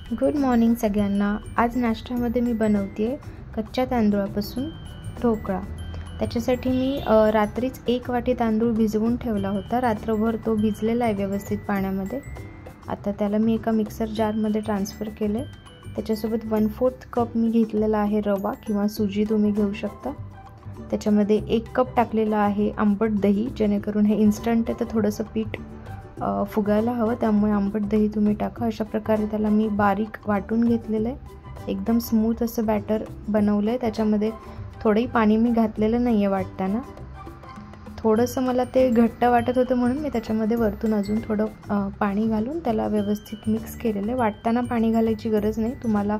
Good morning सगळ्यांना। आज नाश्त्यामध्ये मी बनवते कच्च्या तांदूळापासून ढोकळा। त्याच्यासाठी मी रात्रीच 1 वाटी तांदूळ भिजवून ठेवला होता। रात्रभर तो भिजलेला आहे व्यवस्थित पाण्यामध्ये। आता त्याला मी एका मिक्सर जारमध्ये ट्रान्सफर केले। त्याच्यासोबत 1/4 कप मी घेतलेला आहे रवा किंवा सुजी तुम्ही घेऊ शकता। त्याच्यामध्ये 1 कप टाकलेला आहे आंबट दही, जेणेकरून हे इन्स्टंट आहे तर थोडंसं पीठ फुगायला हवं, त्यामुळे आंबट दही तुम्ही टाका। अशा प्रकारे त्याला मी बारीक वाटून घेतलेलं आहे। एकदम स्मूथ असं बॅटर बनवलं आहे। त्याच्यामध्ये थोडंही पाणी मी घातलेलं नाही आहे वाटताना। थोडंसं मला ते घट्ट वाटत होतं म्हणून मी त्याच्यामध्ये वरतून अजून थोडं पाणी घालून त्याला व्यवस्थित मिक्स केलेलं आहे। वाटताना पाणी घालायची गरज नाही, तुम्हाला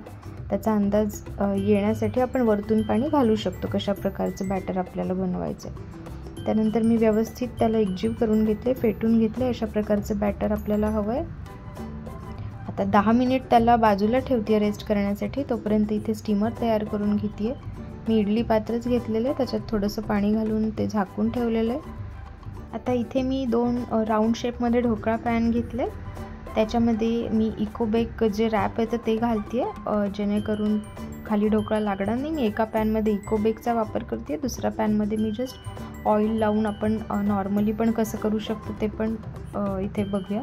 त्याचा अंदाज येण्यासाठी आपण वरतून पाणी घालू शकतो कशा प्रकारचं बॅटर आपल्याला बनवायचं आहे। त्यानंतर मी व्यवस्थित त्याला एकजीव करून घेतले, फेटून घेतले। अशा प्रकारचं बॅटर आपल्याला हवं आहे। आता 10 मिनिट त्याला बाजूला ठेवते रेस्ट करण्यासाठी। तोपर्यंत इथे स्टीमर तयार करून घेते। मी इडली पात्रच घेतलेलं आहे, त्याच्यात थोडंसं पाणी घालून ते झाकून ठेवलेलं आहे। आता इथे मी 2 राऊंड शेपमध्ये ढोकळा पॅन घेतले। त्याच्यामध्ये मी इकोबेक जे रॅप आहे तर ते घालते, जेणेकरून खाली ढोकळा लागणार नाही। मी एका पॅनमध्ये इकोबेकचा वापर करते, दुसऱ्या पॅनमध्ये मी जस्ट ऑइल लावून आपण नॉर्मली पण कसं करू शकतो ते पण इथे बघूया।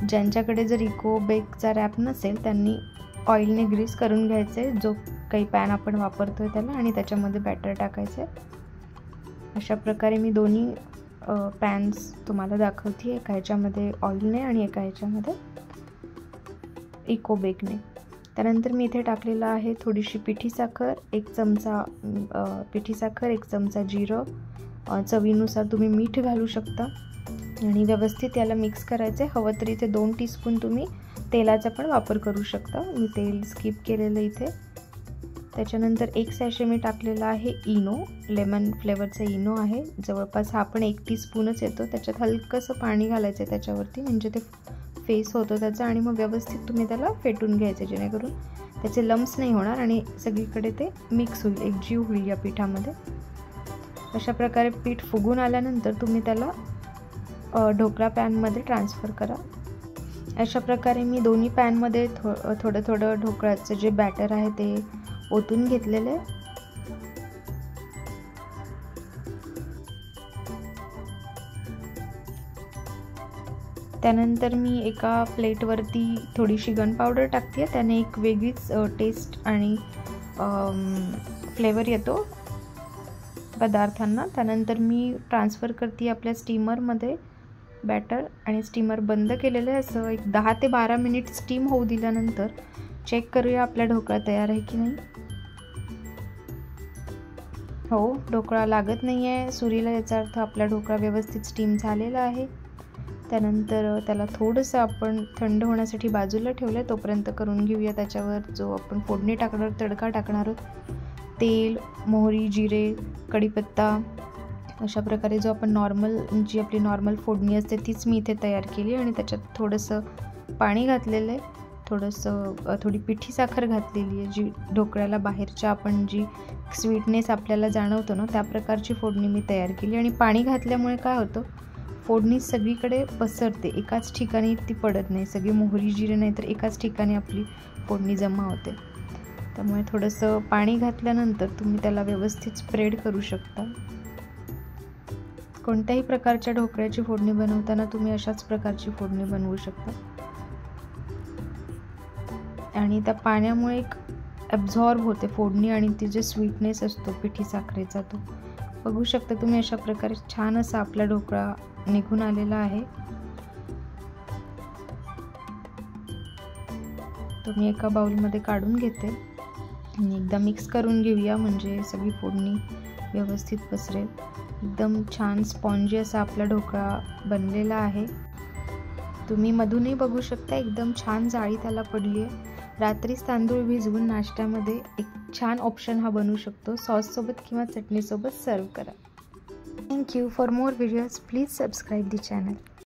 ज्यांच्याकडे जर इकोबेकचा रॅप नसेल त्यांनी ऑइलने ग्रीस करून घ्यायचे जो काही पॅन आपण वापरतोय त्याला, आणि त्याच्यामध्ये बॅटर टाकायचे। अशा प्रकारे मी दोन्ही पॅन्स तुम्हाला दाखवते, एका ह्याच्यामध्ये ऑइलने आणि एका ह्याच्यामध्ये इकोबेकने। त्यानंतर मी इथे टाकलेलं आहे थोडीशी पिठी साखर, 1 चमचा पिठी साखर, 1 चमचा जिरं, चवीनुसार तुम्ही मीठ घालू शकता आणि व्यवस्थित याला मिक्स करायचे। हवं तर इथे 2 टीस्पून तुम्ही तेलाचा पण वापर करू शकता, मी तेल स्किप केलेलं इथे। त्याच्यानंतर 1 सॅशे मी टाकलेला आहे इनो, लेमन फ्लेवरचा इनो आहे, जवळपास हा पण 1 टीस्पूनच येतो। त्याच्यात हलकंसं पाणी घालायचं आहे त्याच्यावरती, म्हणजे ते फेस होतो त्याचा, आणि मग व्यवस्थित तुम्ही त्याला फेटून घ्यायचे जेणेकरून त्याचे लम्स नाही होणार आणि सगळीकडे ते मिक्स होईल, एकजीव होईल या पिठामध्ये। अशा प्रकारे पीठ फुगून आल्यानंतर तुम्ही त्याला ढोकळा पॅनमध्ये ट्रान्सफर करा। अशा प्रकारे मी दोन्ही पॅनमध्ये थोडं थोडं ढोकळ्याचं जे बॅटर आहे ते ओतून घेतलेलं आहे। त्यानंतर मी एका प्लेटवरती थोडीशी गन पावडर टाकते, त्याने एक वेगळीच टेस्ट आणि फ्लेवर येतो पदार्थांना। त्यानंतर मी ट्रान्सफर करते आपल्या स्टीमरमध्ये बॅटर, आणि स्टीमर बंद केलेलं आहे। असं एक 10 ते 12 मिनिट स्टीम होऊ दिल्यानंतर चेक करूया आपला ढोकळा तयार आहे की नाही। हो, ढोकळा लागत नाही आहे सुरीला, याचा अर्थ आपला ढोकळा व्यवस्थित स्टीम झालेला आहे। त्यानंतर त्याला थोडंसं आपण थंड होण्यासाठी बाजूला ठेवलं आहे, तोपर्यंत करून घेऊया त्याच्यावर जो आपण फोडणी टाकणार, तडका टाकणार आहोत। तेल, मोहरी, जिरे, कढीपत्ता, अशा प्रकारे जो आपण जी आपली नॉर्मल फोडणी असते तीच मी इथे तयार केली, आणि त्याच्यात थोडंसं पाणी घातलेलं आहे, थोडी पिठी साखर घातलेली आहे, जी ढोकळ्याला बाहेरच्या आपण जी स्वीटनेस आपल्याला जाणवतो ना त्या प्रकारची फोडणी मी तयार केली। आणि पाणी घातल्यामुळे काय होतं, फोडणी सगळीकडे पसरते, एकाच ठिकाणी ती पडत नाही, सगळी मोहरी जिरे नाही तर एकाच ठिकाणी आपली फोडणी जमा होते। त्यामुळे थोडंसं पाणी घातल्यानंतर तुम्ही त्याला व्यवस्थित स्प्रेड करू शकता। कोणत्याही प्रकारच्या ढोकळ्याची फोडणी बनवताना तुम्ही अशाच प्रकारची फोडणी बनवू शकता, आणि त्या पाण्यामुळे एक ॲब्झॉर्ब होते फोडणी, आणि ती जे स्वीटनेस असतो पिठी साखरेचा तो बघू शकता तुम्ही। अशा प्रकारे छान असा आपला ढोकळा निघून आलेला आहे। तो मी एका बाउलमध्ये काढून घेते आणि एकदा मिक्स करून घेऊया, म्हणजे सगळी फोडणी व्यवस्थित पसरेल। एकदम छान स्पॉन्जी असा आपला ढोकळा बनलेला आहे। तुम्ही मधूनही बघू शकता एकदम छान जाळी त्याला पडली आहे। रात्रीच तांदूळ भिजवून नाश्त्यामध्ये एक छान ऑप्शन हा बनवू शकतो, सॉससोबत किंवा चटणीसोबत सर्व करा। Thank you for more videos, please subscribe the channel.